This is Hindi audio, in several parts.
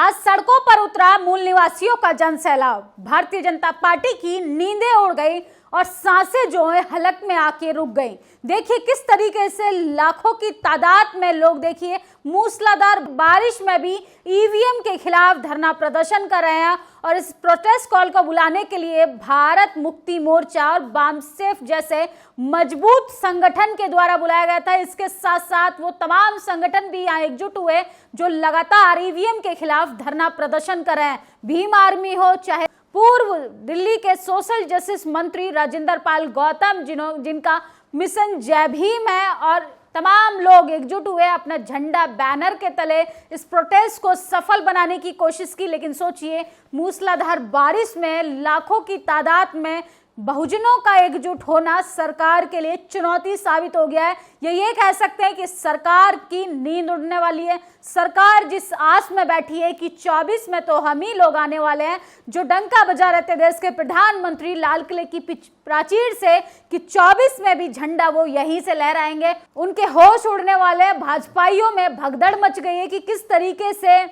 आज सड़कों पर उतरा मूल निवासियों का जनसैलाब। भारतीय जनता पार्टी की नींदें उड़ गई और सांसें जो है हलक में आके रुक गई। देखिए किस तरीके से लाखों की तादाद में लोग देखिए मूसलाधार बारिश में भी ईवीएम के खिलाफ धरना प्रदर्शन कर रहे हैं। और इस प्रोटेस्ट कॉल को बुलाने के लिए भारत मुक्ति मोर्चा और बामसेफ जैसे मजबूत संगठन के द्वारा बुलाया गया था। इसके साथ साथ वो तमाम संगठन भी यहाँ एकजुट हुए जो लगातार ईवीएम के खिलाफ धरना प्रदर्शन कर रहे हैं। भीम आर्मी हो चाहे पूर्व दिल्ली के सोशल जस्टिस मंत्री राजेंद्र पाल गौतम जिनका मिशन जय भीम है, और तमाम लोग एकजुट हुए अपना झंडा बैनर के तले इस प्रोटेस्ट को सफल बनाने की कोशिश की। लेकिन सोचिए मूसलाधार बारिश में लाखों की तादाद में बहुजनों का एकजुट होना सरकार के लिए चुनौती साबित हो गया है। ये कह सकते हैं कि सरकार की नींद उड़ने वाली है। सरकार जिस आस में बैठी है कि 24 में तो हम ही लोग आने वाले हैं, जो डंका बजा रहे थे देश के प्रधानमंत्री लाल किले की प्राचीर से कि 24 में भी झंडा वो यहीं से लहराएंगे, उनके होश उड़ने वाले। भाजपाइयों में भगदड़ मच गई है कि किस तरीके से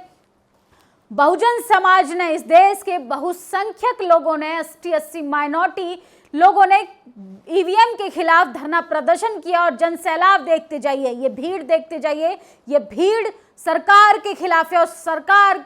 बहुजन समाज ने, इस देश के बहुसंख्यक लोगों ने, 80 माइनॉरिटी लोगों ने ईवीएम के खिलाफ धरना प्रदर्शन किया। और जनसैलाब देखते जाइए, ये भीड़ देखते जाइए, ये भीड़ सरकार के खिलाफ है। और सरकार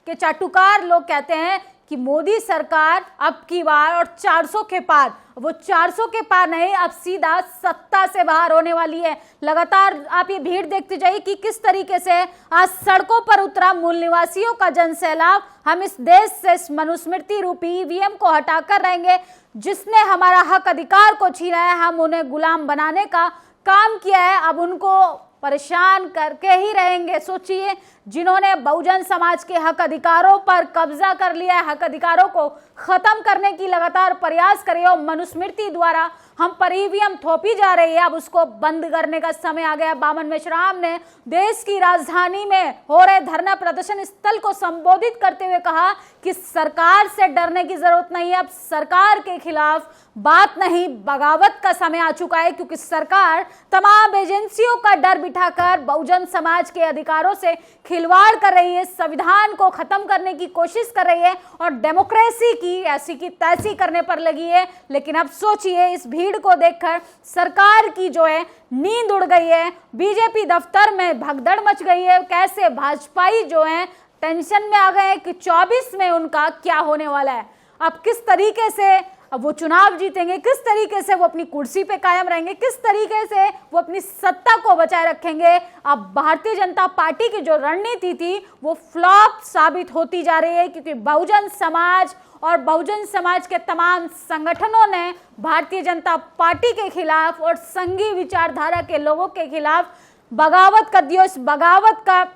के चाटुकार लोग कहते हैं कि मोदी सरकार अब की बार और 400 के पार, वो 400 के पार नहीं, अब सीधा सत्ता से बाहर होने वाली है। लगातार आप ये भीड़ देखते जाइए कि किस तरीके से आज सड़कों पर उतरा मूल निवासियों का जनसैलाब। हम इस देश से इस मनुस्मृति रूपी ईवीएम को हटाकर रहेंगे। जिसने हमारा हक अधिकार को छीना है, हम उन्हें गुलाम बनाने का काम किया है, अब उनको परेशान करके ही रहेंगे। सोचिए जिन्होंने बहुजन समाज के हक अधिकारों पर कब्जा कर लिया है, हक अधिकारों को खत्म करने की लगातार प्रयास करे और मनुस्मृति द्वारा हम पर ईवीएम थोपी जा रही है, अब उसको बंद करने का समय आ गया। बामन मेश्राम ने देश की राजधानी में हो रहे धरना प्रदर्शन स्थल को संबोधित करते हुए कहा कि सरकार से डरने की जरूरत नहीं है, अब सरकार के खिलाफ बात नहीं बगावत का समय आ चुका है, क्योंकि सरकार तमाम एजेंसियों का डर बिठाकर बहुजन समाज के अधिकारों से खिलवाड़ कर रही है, संविधान को खत्म करने की कोशिश कर रही है और डेमोक्रेसी की ऐसी की तैसी करने पर लगी है। लेकिन अब सोचिए इस भीड़ को देखकर सरकार की जो है नींद उड़ गई है, बीजेपी दफ्तर में भगदड़ मच गई है। कैसे भाजपाई जो है टेंशन में आ गए हैं कि 24 में उनका क्या होने वाला है, अब किस तरीके से अब वो चुनाव जीतेंगे, किस तरीके से वो अपनी कुर्सी पे कायम रहेंगे, किस तरीके से वो अपनी सत्ता को बचाए रखेंगे। अब भारतीय जनता पार्टी की जो रणनीति थी वो फ्लॉप साबित होती जा रही है, क्योंकि बहुजन समाज और बहुजन समाज के तमाम संगठनों ने भारतीय जनता पार्टी के खिलाफ और संघीय विचारधारा के लोगों के खिलाफ बगावत कर दी। उस बगावत का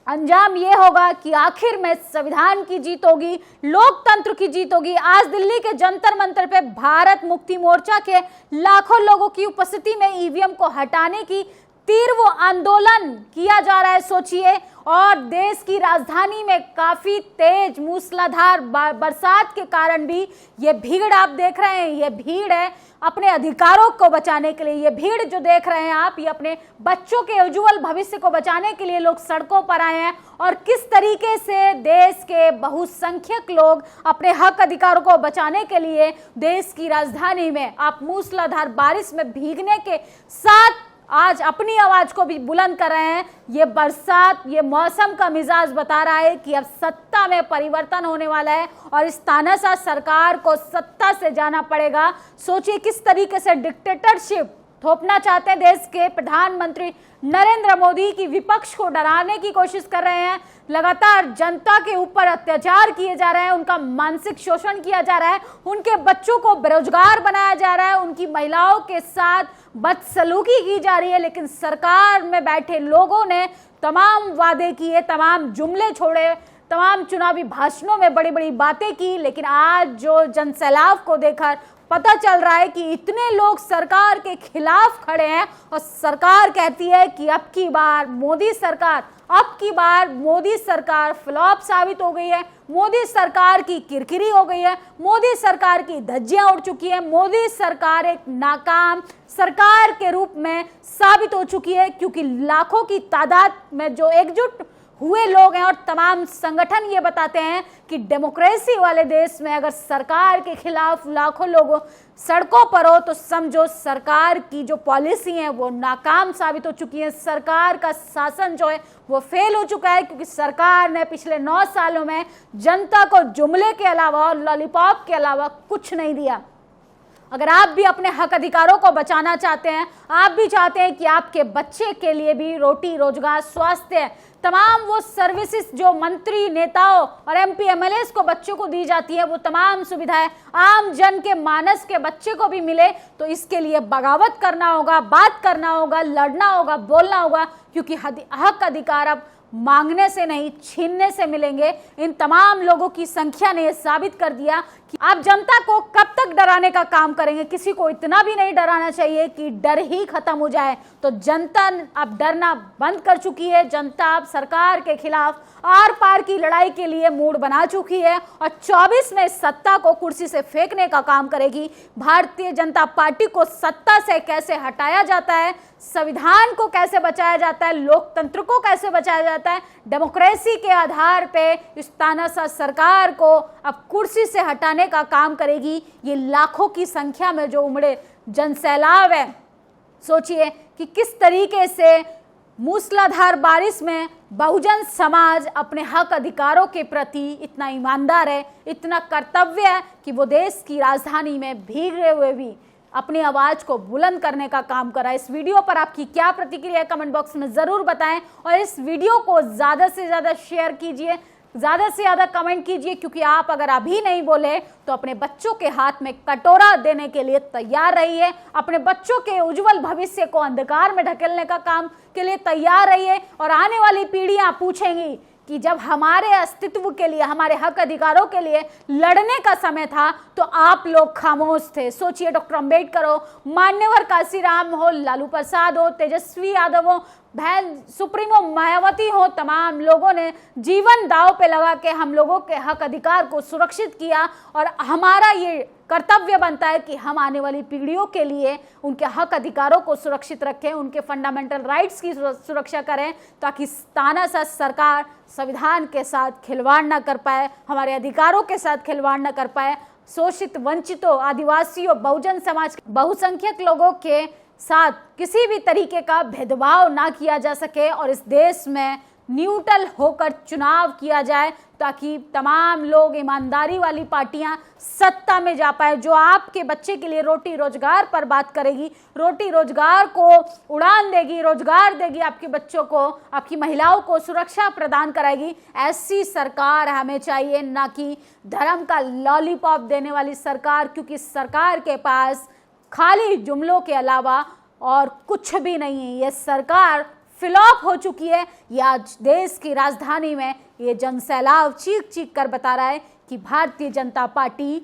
अंजाम ये होगा कि आखिर में संविधान की जीत होगी, लोकतंत्र की जीत होगी। आज दिल्ली के जंतर मंतर पे भारत मुक्ति मोर्चा के लाखों लोगों की उपस्थिति में ईवीएम को हटाने की तीव्र आंदोलन किया जा रहा है। सोचिए, और देश की राजधानी में काफी तेज मूसलाधार बरसात के कारण भी ये भीड़ आप देख रहे हैं, ये भीड़ है अपने अधिकारों को बचाने के लिए। ये भीड़ जो देख रहे हैं आप, ये अपने बच्चों के उज्जवल भविष्य को बचाने के लिए लोग सड़कों पर आए हैं। और किस तरीके से देश के बहुसंख्यक लोग अपने हक अधिकारों को बचाने के लिए देश की राजधानी में आप मूसलाधार बारिश में भीगने के साथ आज अपनी आवाज को भी बुलंद कर रहे हैं। ये बरसात, ये मौसम का मिजाज बता रहा है कि अब सत्ता में परिवर्तन होने वाला है और इस तानाशाह सरकार को सत्ता से जाना पड़ेगा। सोचिए किस तरीके से डिक्टेटरशिप थोपना चाहते हैं देश के प्रधानमंत्री नरेंद्र मोदी की, विपक्ष को डराने की कोशिश कर रहे हैं। लगातार जनता के ऊपर अत्याचार किए जा रहे हैं, उनका मानसिक शोषण किया जा रहा है, उनके बच्चों को बेरोजगार बनाया जा रहा है, उनकी महिलाओं के साथ बदसलूकी की जा रही है। लेकिन सरकार में बैठे लोगों ने तमाम वादे किए, तमाम जुमले छोड़े, तमाम चुनावी भाषणों में बड़ी बड़ी बातें की। लेकिन आज जो जनसैलाब को देखकर पता चल रहा है कि इतने लोग सरकार के खिलाफ खड़े हैं और सरकार कहती है कि अब की बार मोदी सरकार, अब की बार मोदी सरकार फ्लॉप साबित हो गई है, मोदी सरकार की किरकिरी हो गई है, मोदी सरकार की धज्जियां उड़ चुकी है, मोदी सरकार एक नाकाम सरकार के रूप में साबित हो चुकी है। क्योंकि लाखों की तादाद में जो एकजुट हुए लोग हैं और तमाम संगठन ये बताते हैं कि डेमोक्रेसी वाले देश में अगर सरकार के खिलाफ लाखों लोग सड़कों पर हो तो समझो सरकार की जो पॉलिसी है वो नाकाम साबित हो चुकी है। सरकार का शासन जो है वो फेल हो चुका है, क्योंकि सरकार ने पिछले 9 सालों में जनता को जुमले के अलावा और लॉलीपॉप के अलावा कुछ नहीं दिया। अगर आप भी अपने हक अधिकारों को बचाना चाहते हैं, आप भी चाहते हैं कि आपके बच्चे के लिए भी रोटी, रोजगार, स्वास्थ्य, तमाम वो सर्विसेज जो मंत्री, नेताओं और एमपी, एमएलए को बच्चों को दी जाती है, वो तमाम सुविधाएं आम जन के मानस के बच्चे को भी मिले, तो इसके लिए बगावत करना होगा, बात करना होगा, लड़ना होगा, बोलना होगा, क्योंकि हक अधिकार अब मांगने से नहीं छीनने से मिलेंगे। इन तमाम लोगों की संख्या ने यह साबित कर दिया कि आप जनता को कब तक डराने का काम करेंगे। किसी को इतना भी नहीं डराना चाहिए कि डर ही खत्म हो जाए। तो जनता अब डरना बंद कर चुकी है। जनता अब सरकार के खिलाफ आर पार की लड़ाई के लिए मूड बना चुकी है और 24 में सत्ता को कुर्सी से फेंकने का काम करेगी। भारतीय जनता पार्टी को सत्ता से कैसे हटाया जाता है, संविधान को कैसे बचाया जाता है, लोकतंत्र को कैसे बचाया जाता है, डेमोक्रेसी के आधार पे इस तानाशाह सरकार को अब कुर्सी से हटाने का काम करेगी। ये लाखों की संख्या में जो उमड़े जनसैलाब है, सोचिए कि किस तरीके से मूसलाधार बारिश में बहुजन समाज अपने हक अधिकारों के प्रति इतना ईमानदार है, इतना कर्तव्य है कि वो देश की राजधानी में भीगे हुए भी अपनी आवाज को बुलंद करने का काम करा। इस वीडियो पर आपकी क्या प्रतिक्रिया है, कमेंट बॉक्स में जरूर बताएं और इस वीडियो को ज्यादा से ज्यादा शेयर कीजिए, ज्यादा से ज्यादा कमेंट कीजिए, क्योंकि आप अगर अभी नहीं बोले तो अपने बच्चों के हाथ में कटोरा देने के लिए तैयार रहिए। अपने बच्चों के उज्जवल भविष्य को अंधकार में ढकेलने का काम के लिए तैयार रहिए। और आने वाली पीढ़ियां पूछेंगी कि जब हमारे अस्तित्व के लिए, हमारे हक अधिकारों के लिए लड़ने का समय था तो आप लोग खामोश थे। सोचिए, डॉक्टर अंबेडकर हो, मान्यवर काशीराम हो, लालू प्रसाद हो, तेजस्वी यादव हो, बहन सुप्रीमो मायावती हो, तमाम लोगों ने जीवन दांव पे लगा के हम लोगों के हक अधिकार को सुरक्षित किया। और हमारा ये कर्तव्य बनता है कि हम आने वाली पीढ़ियों के लिए उनके हक अधिकारों को सुरक्षित रखें, उनके फंडामेंटल राइट्स की सुरक्षा करें, ताकि तानाशाह सरकार संविधान के साथ खिलवाड़ न कर पाए, हमारे अधिकारों के साथ खिलवाड़ न कर पाए। शोषित, वंचितों, आदिवासियों, बहुजन समाज, बहुसंख्यक लोगों के साथ किसी भी तरीके का भेदभाव ना किया जा सके और इस देश में न्यूट्रल होकर चुनाव किया जाए, ताकि तमाम लोग, ईमानदारी वाली पार्टियां सत्ता में जा पाए, जो आपके बच्चे के लिए रोटी रोजगार पर बात करेगी, रोटी रोजगार को उड़ान देगी, रोजगार देगी आपके बच्चों को, आपकी महिलाओं को सुरक्षा प्रदान कराएगी। ऐसी सरकार हमें चाहिए, ना कि धर्म का लॉलीपॉप देने वाली सरकार, क्योंकि सरकार के पास खाली जुमलों के अलावा और कुछ भी नहीं है। ये सरकार फ्लॉप हो चुकी है। ये आज देश की राजधानी में ये जनसैलाब चीख चीख कर बता रहा है कि भारतीय जनता पार्टी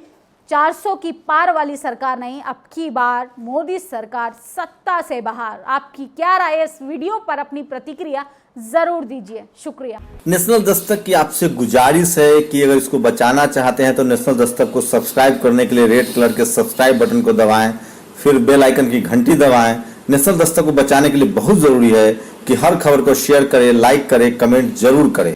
400 की पार वाली सरकार नहीं, अब की बार मोदी सरकार सत्ता से बाहर। आपकी क्या राय है इस वीडियो पर? अपनी प्रतिक्रिया जरूर दीजिए। शुक्रिया। नेशनल दस्तक की आपसे गुजारिश है कि अगर इसको बचाना चाहते हैं तो नेशनल दस्तक को सब्सक्राइब करने के लिए रेड कलर के सब्सक्राइब बटन को दबाएं, फिर बेल आइकन की घंटी दबाएं। नेशनल दस्तक को बचाने के लिए बहुत जरूरी है कि हर खबर को शेयर करें, लाइक करें, कमेंट जरूर करें।